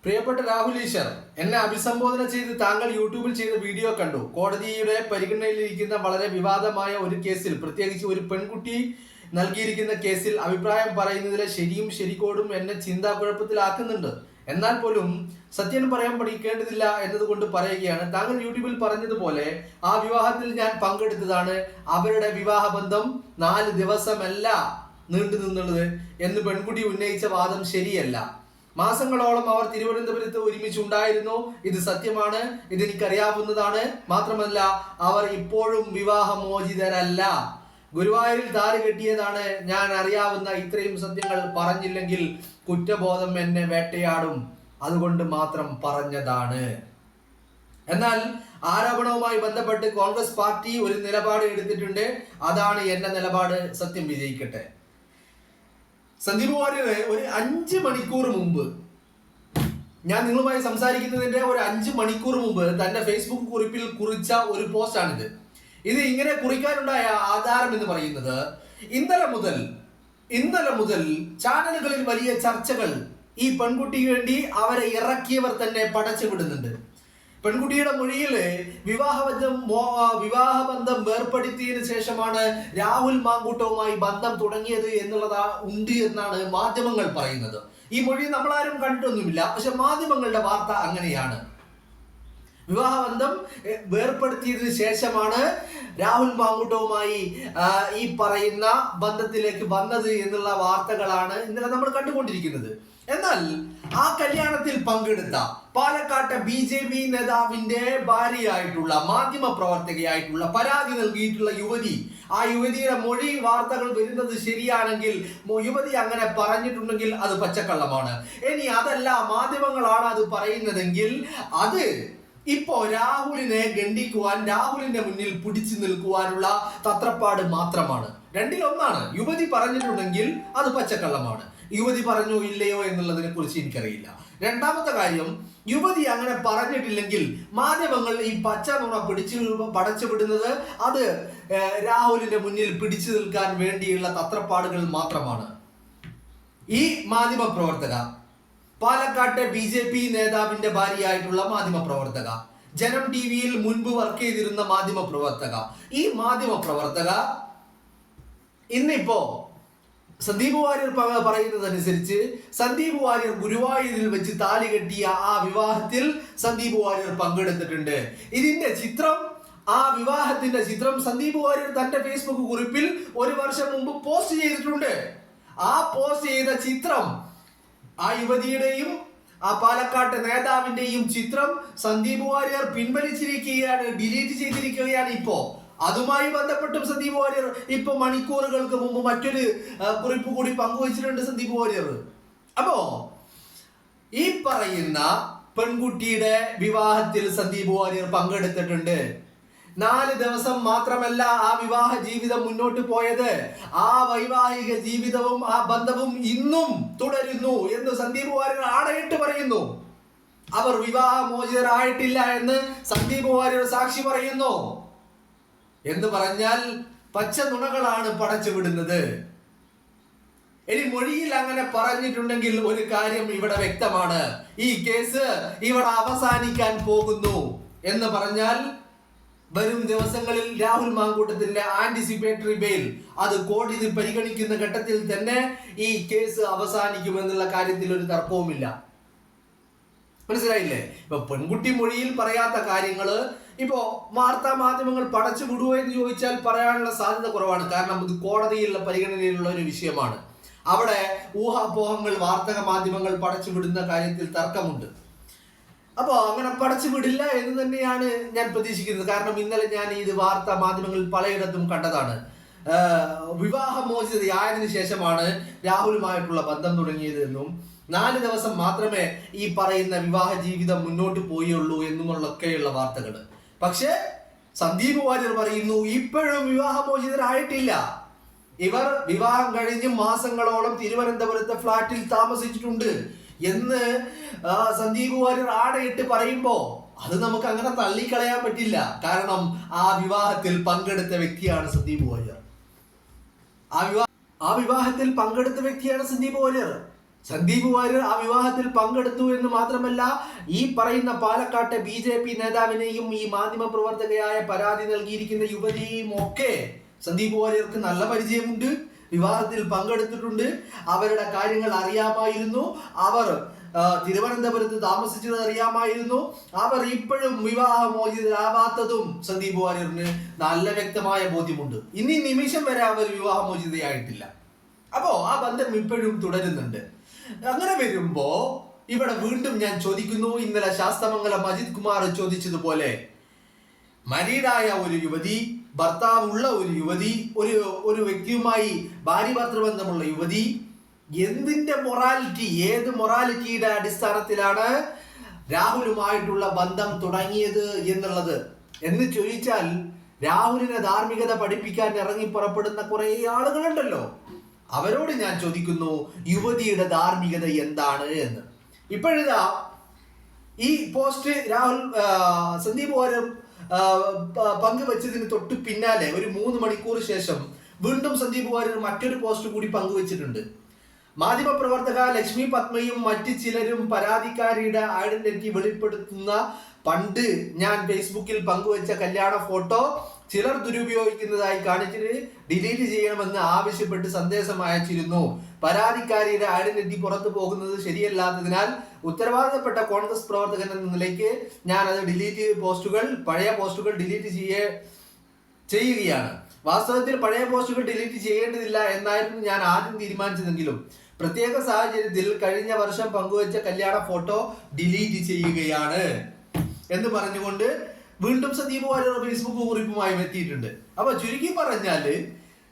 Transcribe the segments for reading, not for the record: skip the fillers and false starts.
പ്രിയപ്പെട്ട രാഹുൽ ഈശ്വർ, എന്നെ അഭിസംബോധന ചെയ്ത് താങ്കൾ യൂട്യൂബിൽ ചെയ്ത വീഡിയോ കണ്ടു. കോടതിയുടെ പരിഗണനയിലിരിക്കുന്ന വളരെ വിവാദമായ ഒരു കേസിൽ, പ്രത്യേകിച്ച് ഒരു പെൺകുട്ടി നൽകിയിരിക്കുന്ന കേസിൽ അഭിപ്രായം പറയുന്നതിലെ ശരിയും ശരികോടും എന്നെ ചിന്താക്കുഴപ്പത്തിലാക്കുന്നുണ്ട്. എന്നാൽ പോലും സത്യം പറയാൻ പഠിക്കേണ്ടതില്ല എന്നതുകൊണ്ട് പറയുകയാണ്. താങ്കൾ യൂട്യൂബിൽ പറഞ്ഞതുപോലെ ആ വിവാഹത്തിൽ ഞാൻ പങ്കെടുത്തതാണ്. അവരുടെ വിവാഹബന്ധം 4 ദിവസമല്ല നീണ്ടു നിന്നുള്ളത് എന്ന് പെൺകുട്ടി ഉന്നയിച്ച വാദം ശരിയല്ല. മാസങ്ങളോളം അവർ തിരുവനന്തപുരത്ത് ഒരുമിച്ചുണ്ടായിരുന്നു. ഇത് സത്യമാണ്, ഇതെനിക്കറിയാവുന്നതാണ്. മാത്രമല്ല, അവർ ഇപ്പോഴും വിവാഹമോചിതരല്ല. ഗുരുവായൂരിൽ താലി കെട്ടിയതാണ്. ഞാൻ അറിയാവുന്ന ഇത്രയും സത്യങ്ങൾ പറഞ്ഞില്ലെങ്കിൽ കുറ്റബോധം എന്നെ വേട്ടയാടും. അതുകൊണ്ട് മാത്രം പറഞ്ഞതാണ്. എന്നാൽ ആരോപണവുമായി ബന്ധപ്പെട്ട് കോൺഗ്രസ് പാർട്ടി ഒരു നിലപാട് എടുത്തിട്ടുണ്ട്. അതാണ് എന്റെ നിലപാട്. സത്യം വിജയിക്കട്ടെ. സന്ദീപ് വാര്യര് ഒരു 5 മണിക്കൂർ മുമ്പ്, ഞാൻ നിങ്ങളുമായി സംസാരിക്കുന്നതിന്റെ ഒരു 5 മണിക്കൂർ മുമ്പ് തന്റെ ഫേസ്ബുക്ക് കുറിപ്പിൽ കുറിച്ച ഒരു പോസ്റ്റാണിത്. ഇത് ഇങ്ങനെ കുറിക്കാനുണ്ടായ ആധാരം എന്ന് പറയുന്നത്, ഇന്നലെ മുതൽ ചാനലുകളിൽ വലിയ ചർച്ചകൾ ഈ പെൺകുട്ടിക്ക് വേണ്ടി അവരെ ഇറക്കിയവർ തന്നെ പടച്ചു വിടുന്നുണ്ട്. പെൺകുട്ടിയുടെ മൊഴിയിൽ വിവാഹബന്ധം വേർപ്പെടുത്തിയതിനു ശേഷമാണ് രാഹുൽ മാങ്കൂട്ടവുമായി ബന്ധം തുടങ്ങിയത് ഉണ്ട് എന്നാണ് മാധ്യമങ്ങൾ പറയുന്നത്. ഈ മൊഴി നമ്മളാരും കണ്ടിട്ടൊന്നുമില്ല, പക്ഷെ മാധ്യമങ്ങളുടെ വാർത്ത അങ്ങനെയാണ്. വിവാഹബന്ധം വേർപ്പെടുത്തിയതിനു ശേഷമാണ് രാഹുൽ മാങ്കൂട്ടവുമായി ഈ പറയുന്ന ബന്ധത്തിലേക്ക് വന്നത് എന്നുള്ള വാർത്തകളാണ് ഇന്നലെ നമ്മൾ കണ്ടുകൊണ്ടിരിക്കുന്നത്. എന്നാൽ ആ കല്യാണത്തിൽ പങ്കെടുത്ത പാലക്കാട്ടെ BJP നേതാവിന്റെ ഭാര്യയായിട്ടുള്ള, മാധ്യമ പ്രവർത്തകയായിട്ടുള്ള, പരാതി നൽകിയിട്ടുള്ള ആ യുവതിയുടെ മൊഴി വാർത്തകൾ വരുന്നത് ശരിയാണെങ്കിൽ, യുവതി അങ്ങനെ പറഞ്ഞിട്ടുണ്ടെങ്കിൽ അത് പച്ചക്കള്ളമാണ്. ഇനി അതല്ല, മാധ്യമങ്ങളാണ് അത് പറയുന്നതെങ്കിൽ അത് ഇപ്പോ രാഹുലിനെ ഗണ്ഡിക്കുവാൻ, രാഹുലിന്റെ മുന്നിൽ പിടിച്ചു നിൽക്കുവാനുള്ള തത്രപ്പാട് മാത്രമാണ്. രണ്ടിലൊന്നാണ്. യുവതി പറഞ്ഞിട്ടുണ്ടെങ്കിൽ അത് പച്ചക്കള്ളമാണ്. യുവതി പറഞ്ഞോ ഇല്ലയോ എന്നുള്ളതിനെ കുറിച്ച് എനിക്കറിയില്ല. രണ്ടാമത്തെ കാര്യം, യുവതി അങ്ങനെ പറഞ്ഞിട്ടില്ലെങ്കിൽ മാധ്യമങ്ങൾ ഈ പച്ച നുണ പടച്ചു വിടുന്നത് അത് രാഹുലിന്റെ മുന്നിൽ പിടിച്ചു നിൽക്കാൻ വേണ്ടിയുള്ള തത്രപ്പാടുകൾ മാത്രമാണ്. ഈ മാധ്യമ പ്രവർത്തക, പാലക്കാട്ടെ BJP നേതാവിന്റെ ഭാര്യയായിട്ടുള്ള മാധ്യമ പ്രവർത്തക, ജനം TVയിൽ മുൻപ് വർക്ക് ചെയ്തിരുന്ന മാധ്യമ പ്രവർത്തക, ഈ മാധ്യമ പ്രവർത്തക ഇന്നിപ്പോ സന്ദീപ് വാര്യർ പറയുന്നതനുസരിച്ച് സന്ദീപ് വാര്യർ ഗുരുവായൂരിൽ വെച്ച് താലി കെട്ടിയ ആ വിവാഹത്തിൽ സന്ദീപ് വാര്യർ പങ്കെടുത്തിട്ടുണ്ട്. ഇതിന്റെ ചിത്രം, ആ വിവാഹത്തിന്റെ ചിത്രം സന്ദീപ് വാര്യർ തന്റെ ഫേസ്ബുക്ക് കുറിപ്പിൽ 1 വർഷം മുമ്പ് പോസ്റ്റ് ചെയ്തിട്ടുണ്ട്. ആ പോസ്റ്റ് ചെയ്ത ചിത്രം, ആ യുവതിയുടെയും ആ പാലക്കാട്ട് നേതാവിന്റെയും ചിത്രം സന്ദീപ് വാര്യർ പിൻവലിച്ചിരിക്കുകയാണ്, ഡിലീറ്റ് ചെയ്തിരിക്കുകയാണ്. ഇപ്പോ അതുമായി ബന്ധപ്പെട്ടും സന്ദീപ് വാര്യർ ഇപ്പൊ മണിക്കൂറുകൾക്ക് മുമ്പ് മറ്റൊരു കുറിപ്പ് കൂടി പങ്കുവച്ചിട്ടുണ്ട് സന്ദീപ് വാര്യർ. അപ്പോ ഈ പറയുന്ന പെൺകുട്ടിയുടെ വിവാഹത്തിൽ സന്ദീപ് വാര്യർ പങ്കെടുത്തിട്ടുണ്ട്. 4 ദിവസം മാത്രമല്ല ആ വിവാഹ ജീവിതം മുന്നോട്ട് പോയത്. ആ വൈവാഹിക ജീവിതവും ആ ബന്ധവും ഇന്നും തുടരുന്നു എന്ന് സന്ദീപ് വാര്യർ ആണയിട്ട് പറയുന്നു. അവർ വിവാഹമോചിതരായിട്ടില്ല എന്ന് സന്ദീപ് വാര്യർ സാക്ഷി പറയുന്നു. എന്ന് പറഞ്ഞാൽ പച്ച നുണകളാണ് പടച്ചു വിടുന്നത്. ഇനി മൊഴിയിൽ അങ്ങനെ പറഞ്ഞിട്ടുണ്ടെങ്കിൽ ഒരു കാര്യം ഇവിടെ വ്യക്തമാണ്. ഈ കേസ് ഇവിടെ അവസാനിക്കാൻ പോകുന്നു എന്ന് പറഞ്ഞാൽ വരും ദിവസങ്ങളിൽ രാഹുൽ മാങ്കൂട്ടത്തിന്റെ ആന്റിസിപ്പേറ്ററി ബെയിൽ അത് കോടതി പരിഗണിക്കുന്ന ഘട്ടത്തിൽ തന്നെ ഈ കേസ് അവസാനിക്കുമെന്നുള്ള കാര്യത്തിൽ ഒരു തർക്കവുമില്ല. മനസ്സിലായില്ലേ? ഇപ്പൊ പെൺകുട്ടി മൊഴിയിൽ പറയാത്ത കാര്യങ്ങള് ഇപ്പോ വാർത്താ മാധ്യമങ്ങൾ പടച്ചു വിടുവോ എന്ന് ചോദിച്ചാൽ പറയാനുള്ള സാധ്യത കുറവാണ്. കാരണം ഇത് കോടതിയിലുള്ള പരിഗണനയിലുള്ള ഒരു വിഷയമാണ്. അവിടെ ഊഹാപോഹങ്ങൾ വാർത്താ മാധ്യമങ്ങൾ പടച്ചു വിടുന്ന കാര്യത്തിൽ തർക്കമുണ്ട്. അപ്പോൾ അങ്ങനെ പടച്ചു വിടില്ല എന്ന് തന്നെയാണ് ഞാൻ പ്രതീക്ഷിക്കുന്നത്. കാരണം ഇന്നലെ ഞാൻ ഇത് വാർത്താ മാധ്യമങ്ങളിൽ പലയിടത്തും കണ്ടതാണ്. വിവാഹമോചിതയായതിനു ശേഷമാണ് രാഹുലുമായിട്ടുള്ള ബന്ധം തുടങ്ങിയത് എന്നും 4 ദിവസം മാത്രമേ ഈ പറയുന്ന വിവാഹ ജീവിതം മുന്നോട്ട് പോയുള്ളൂ എന്നുമൊക്കെയുള്ള വാർത്തകൾ. പക്ഷേ സന്ദീപ് വാര്യർ പറയുന്നു ഇപ്പോഴും വിവാഹമോചിതരായിട്ടില്ല. ഇവർ വിവാഹം കഴിഞ്ഞ് മാസങ്ങളോളം തിരുവനന്തപുരത്തെ ഫ്ലാറ്റിൽ താമസിച്ചിട്ടുണ്ട് എന്ന് സന്ദീപ് വാര്യർ ആടയിട്ട് പറയുമ്പോ അത് നമുക്ക് അങ്ങനെ തള്ളിക്കളയാൻ പറ്റില്ല. കാരണം ആ വിവാഹത്തിൽ പങ്കെടുത്ത വ്യക്തിയാണ് സന്ദീപ് വാര്യർ. ആ വിവാഹത്തിൽ പങ്കെടുത്ത വ്യക്തിയാണ് സന്ദീപ് വാര്യർ. സന്ദീപ് വാര്യർ ആ വിവാഹത്തിൽ പങ്കെടുത്തു എന്ന് മാത്രമല്ല, ഈ പറയുന്ന പാലക്കാട്ടെ BJP നേതാവിനെയും ഈ മാധ്യമ പ്രവർത്തകയായ പരാതി നൽകിയിരിക്കുന്ന യുവതിയെയും ഒക്കെ സന്ദീപ് വാര്യർക്ക് നല്ല പരിചയമുണ്ട്, വിവാഹത്തിൽ പങ്കെടുത്തിട്ടുണ്ട്, അവരുടെ കാര്യങ്ങൾ അറിയാമായിരുന്നു, അവർ തിരുവനന്തപുരത്ത് താമസിച്ചത് അറിയാമായിരുന്നു, അവർ ഇപ്പോഴും വിവാഹമോചിതരാവാത്തതും സന്ദീപ് വാര്യറിന് നല്ല വ്യക്തമായ ബോധ്യമുണ്ട്. ഇനി നിമിഷം വരെ അവർ വിവാഹമോചിതയായിട്ടില്ല. അപ്പോ ആ ബന്ധം ഇപ്പോഴും തുടരുന്നുണ്ട്. അങ്ങനെ വരുമ്പോ ഇവിടെ വീണ്ടും ഞാൻ ചോദിക്കുന്നു, ഇന്നലെ ശാസ്തമംഗലം അജിത് കുമാർ ചോദിച്ചതുപോലെ, മരീഡായ ഒരു യുവതി, ഭർത്താവുള്ള ഒരു യുവതി, ഒരു വ്യക്തിയുമായി ഭാര്യ ഭർത്തൃബന്ധമുള്ള യുവതി, എന്തിന്റെ മൊറാലിറ്റി, ഏത് മൊറാലിറ്റിയുടെ അടിസ്ഥാനത്തിലാണ് രാഹുലുമായിട്ടുള്ള ബന്ധം തുടങ്ങിയത് എന്നുള്ളത് എന്ന് ചോദിച്ചാൽ, രാഹുലിനെ ധാർമ്മികത പഠിപ്പിക്കാൻ ഇറങ്ങി പുറപ്പെടുന്ന കുറെ ആളുകളുണ്ടല്ലോ, അവരോട് ഞാൻ ചോദിക്കുന്നു, യുവതിയുടെ ധാർമ്മികത എന്താണ് എന്ന്. ഇപ്പോഴിതാ ഈ പോസ്റ്റ് സന്ദീപ് വാര്യർ പങ്കുവച്ചതിന് തൊട്ട് പിന്നാലെ ഒരു 3 മണിക്കൂർ ശേഷം വീണ്ടും സന്ദീപ് വാര്യർ മറ്റൊരു പോസ്റ്റ് കൂടി പങ്കുവച്ചിട്ടുണ്ട്. മാധ്യമപ്രവർത്തക ലക്ഷ്മി പത്മയും മറ്റ് ചിലരും പരാതിക്കാരിയുടെ ഐഡന്റിറ്റി വെളിപ്പെടുത്തുന്ന പണ്ട് ഞാൻ ഫേസ്ബുക്കിൽ പങ്കുവച്ച കല്യാണ ഫോട്ടോ ചിലർ ദുരുപയോഗിക്കുന്നതായി കാണിച്ചിട്ട് ഡിലീറ്റ് ചെയ്യണമെന്ന് ആവശ്യപ്പെട്ട് സന്ദേശം അയച്ചിരുന്നു. പരാതിക്കാരിയുടെ ഐഡന്റിറ്റി പുറത്തു പോകുന്നത് ശരിയല്ലാത്തതിനാൽ ഉത്തരവാദിത്തപ്പെട്ട കോൺഗ്രസ് പ്രവർത്തകൻ എന്ന നിലയ്ക്ക് ഞാൻ അത് പഴയ പോസ്റ്റുകൾ ഡിലീറ്റ് ചെയ്യുകയാണ്. വാസ്തവത്തിൽ പഴയ പോസ്റ്റുകൾ ഡിലീറ്റ് ചെയ്യേണ്ടതില്ല എന്നായിരുന്നു ഞാൻ ആദ്യം തീരുമാനിച്ചതെങ്കിലും പ്രത്യേക സാഹചര്യത്തിൽ കഴിഞ്ഞ വർഷം പങ്കുവച്ച കല്യാണ ഫോട്ടോ ഡിലീറ്റ് ചെയ്യുകയാണ് എന്ന് പറഞ്ഞുകൊണ്ട് വീണ്ടും സന്ദീപ് വാര്യർ ഫേസ്ബുക്ക് കുറിപ്പുമായി എത്തിയിട്ടുണ്ട്. അപ്പൊ ചുരുക്കി പറഞ്ഞാല്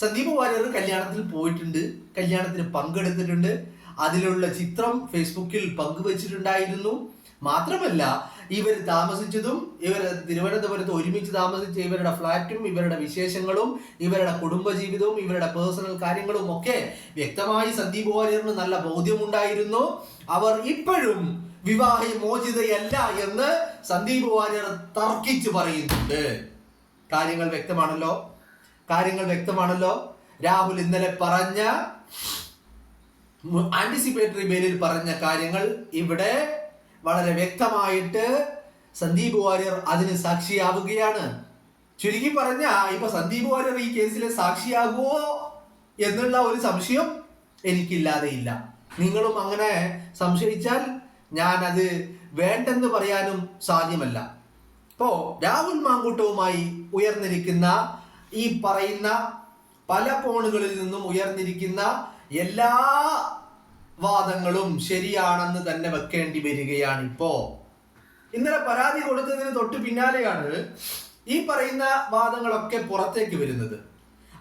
സന്ദീപ് വാര്യർ കല്യാണത്തിൽ പോയിട്ടുണ്ട്, കല്യാണത്തിന് പങ്കെടുത്തിട്ടുണ്ട്, അതിലുള്ള ചിത്രം ഫേസ്ബുക്കിൽ പങ്കുവച്ചിട്ടുണ്ടായിരുന്നു. മാത്രമല്ല, ഇവർ താമസിച്ചതും, ഇവർ തിരുവനന്തപുരത്ത് ഒരുമിച്ച് താമസിച്ച ഇവരുടെ ഫ്ലാറ്റും, ഇവരുടെ വിശേഷങ്ങളും, ഇവരുടെ കുടുംബജീവിതവും, ഇവരുടെ പേഴ്സണൽ കാര്യങ്ങളും ഒക്കെ വ്യക്തമായി സന്ദീപ് വാര്യറിന് നല്ല ബോധ്യമുണ്ടായിരുന്നു. അവർ ഇപ്പോഴും വിവാഹമോചിതയല്ല എന്ന് സന്ദീപ് വാര്യർ തർക്കിച്ചു പറയുന്നുണ്ട്. കാര്യങ്ങൾ വ്യക്തമാണല്ലോ. രാഹുൽ ഇന്നലെ പറഞ്ഞ ആന്റിസിപ്പേറ്ററി ബെയിലിൽ പറഞ്ഞ കാര്യങ്ങൾ ഇവിടെ വളരെ വ്യക്തമായിട്ട് സന്ദീപ് വാര്യർ അതിന് സാക്ഷിയാവുകയാണ്. ചുരുക്കി പറഞ്ഞ ഇപ്പൊ സന്ദീപ് വാര്യർ ഈ കേസിലെ സാക്ഷിയാകുമോ എന്നുള്ള ഒരു സംശയം എനിക്കില്ലാതെയില്ല. നിങ്ങളും അങ്ങനെ സംശയിച്ചാൽ ഞാൻ അത് വേണ്ടെന്ന് പറയാനും സാധ്യമല്ല. ഇപ്പോ രാഹുൽ മാങ്കൂട്ടവുമായി ഉയർന്നിരിക്കുന്ന ഈ പറയുന്ന പല കോണുകളിൽ നിന്നും ഉയർന്നിരിക്കുന്ന എല്ലാ വാദങ്ങളും ശരിയാണെന്ന് തന്നെ വെക്കേണ്ടി വരികയാണ്. ഇന്നലെ പരാതി കൊടുത്തതിന് തൊട്ട് പിന്നാലെയാണ് ഈ പറയുന്ന വാദങ്ങളൊക്കെ പുറത്തേക്ക് വരുന്നത്.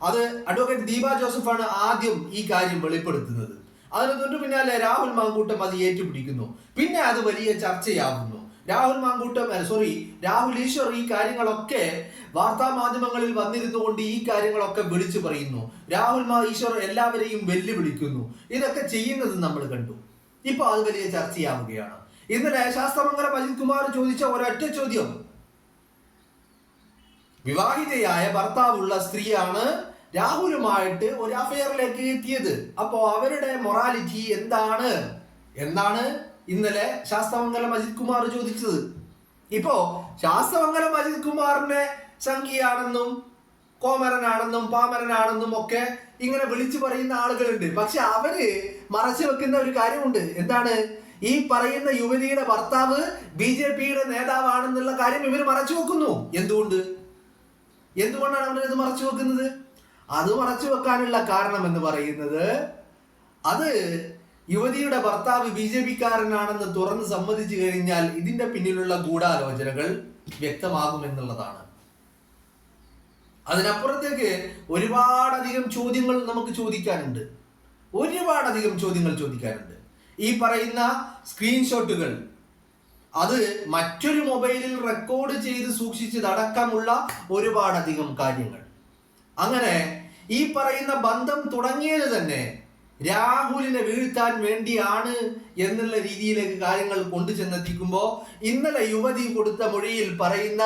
അത് അഡ്വക്കേറ്റ് ദീപ ജോസഫാണ് ആദ്യം ഈ കാര്യം വെളിപ്പെടുത്തുന്നത്. അതിന് തൊട്ട് പിന്നാലെ രാഹുൽ മാങ്കൂട്ടം അത് ഏറ്റുപിടിക്കുന്നു. പിന്നെ അത് വലിയ ചർച്ചയാവുന്നു. രാഹുൽ ഈശ്വർ ഈ കാര്യങ്ങളൊക്കെ വാർത്താ മാധ്യമങ്ങളിൽ വന്നിരുന്നു കൊണ്ട് ഈ കാര്യങ്ങളൊക്കെ വിളിച്ചു പറയുന്നു. രാഹുൽ ഈശ്വർ എല്ലാവരെയും വെല്ലുവിളിക്കുന്നു. ഇതൊക്കെ ചെയ്യുന്നത് നമ്മൾ കണ്ടു. ഇപ്പൊ അത് വലിയ ചർച്ചയാവുകയാണ്. ഇന്നലെ ശാസ്തമംഗലം അജിത് കുമാർ ചോദിച്ച ഒരൊറ്റ ചോദ്യം, വിവാഹിതയായ ഭർത്താവുള്ള സ്ത്രീയാണ് രാഹുലുമായിട്ട് ഒരു അഫെയറിലേക്ക് എത്തിയത്. അപ്പോ അവരുടെ മൊറാലിറ്റി എന്താണ് എന്നാണ് ഇന്നലെ ശാസ്തമംഗലം അജിത് കുമാർ ചോദിച്ചത്. ഇപ്പോ ശാസ്തമംഗലം അജിത് കുമാറിനെ സംഖ്യയാണെന്നും കോമരനാണെന്നും പാമരനാണെന്നും ഒക്കെ ഇങ്ങനെ വിളിച്ചു പറയുന്ന ആളുകളുണ്ട്. പക്ഷെ അവര് മറച്ചു വെക്കുന്ന ഒരു കാര്യമുണ്ട്. എന്താണ്? ഈ പറയുന്ന യുവതിയുടെ ഭർത്താവ് BJPയുടെ നേതാവാണെന്നുള്ള കാര്യം ഇവർ മറച്ചു വെക്കുന്നു. എന്തുകൊണ്ടാണ് അവരത് മറച്ചു വെക്കുന്നത്? അത് മറച്ചു വെക്കാനുള്ള കാരണം എന്ന് പറയുന്നത്, അത് യുവതിയുടെ ഭർത്താവ് BJPക്കാരനാണെന്ന് തുറന്ന് സമ്മതിച്ചു കഴിഞ്ഞാൽ ഇതിന്റെ പിന്നിലുള്ള ഗൂഢാലോചനകൾ വ്യക്തമാകുമെന്നുള്ളതാണ്. അതിനപ്പുറത്തേക്ക് ഒരുപാടധികം ചോദ്യങ്ങൾ നമുക്ക് ചോദിക്കാനുണ്ട്. ഈ പറയുന്ന സ്ക്രീൻഷോട്ടുകൾ അത് മറ്റൊരു മൊബൈലിൽ റെക്കോർഡ് ചെയ്ത് സൂക്ഷിച്ചതടക്കമുള്ള ഒരുപാടധികം കാര്യങ്ങൾ. അങ്ങനെ ഈ പറയുന്ന ബന്ധം തുടങ്ങിയത് തന്നെ രാഹുലിനെ വീഴ്ത്താൻ വേണ്ടിയാണ് എന്നുള്ള രീതിയിലേക്ക് കാര്യങ്ങൾ കൊണ്ടുചെന്നെത്തിക്കുമ്പോൾ ഇന്നലെ യുവതി കൊടുത്ത മൊഴിയിൽ പറയുന്ന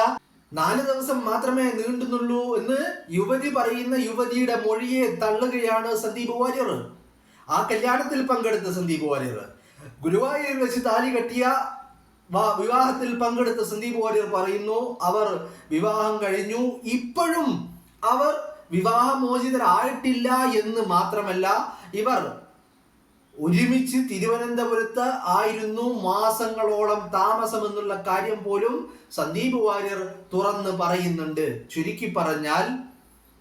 4 ദിവസം മാത്രമേ നീണ്ടുന്നുള്ളൂ എന്ന് യുവതി പറയുന്ന യുവതിയുടെ മൊഴിയെ തള്ളുകയാണ് സന്ദീപ് വാര്യർ. ആ കല്യാണത്തിൽ പങ്കെടുത്ത സന്ദീപ് വാര്യർ, ഗുരുവായൂരിൽ വെച്ച് താലി കെട്ടിയ വിവാഹത്തിൽ പങ്കെടുത്ത സന്ദീപ് വാര്യർ പറയുന്നു അവർ വിവാഹം കഴിഞ്ഞു, ഇപ്പോഴും അവർ വിവാഹമോചിതരായിട്ടില്ല എന്ന് മാത്രമല്ല ഇവർ ഒരുമിച്ച് തിരുവനന്തപുരത്ത് ആയിരുന്നു മാസങ്ങളോളം താമസം എന്നുള്ള കാര്യം പോലും സന്ദീപ് വാര്യർ തുറന്ന് പറയുന്നുണ്ട്. ചുരുക്കി പറഞ്ഞാൽ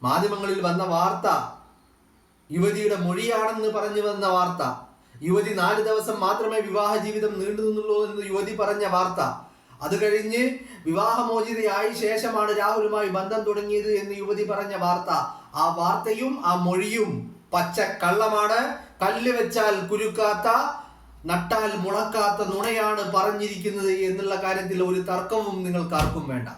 മാധ്യമങ്ങളിൽ വന്ന വാർത്ത യുവതിയുടെ മൊഴിയാണെന്ന് പറഞ്ഞു വന്ന വാർത്ത, യുവതി 4 ദിവസം മാത്രമേ വിവാഹ ജീവിതം നീണ്ടു നിന്നുള്ളൂ എന്ന് യുവതി പറഞ്ഞ വാർത്ത, അത് കഴിഞ്ഞ് വിവാഹമോചിതയായ ശേഷമാണ് രാഹുലുമായി ബന്ധം തുടങ്ങിയത് എന്ന് യുവതി പറഞ്ഞ വാർത്ത, ആ വാർത്തയും ആ മൊഴിയും പച്ചക്കള്ളമാണ്. കല്ല് വെച്ചാൽ കുരുക്കാത്ത, നട്ടാൽ മുളക്കാത്ത നുണയാണ് പറഞ്ഞിരിക്കുന്നത് എന്നുള്ള കാര്യത്തിൽ ഒരു തർക്കവും നിങ്ങൾക്കാർക്കും വേണ്ട.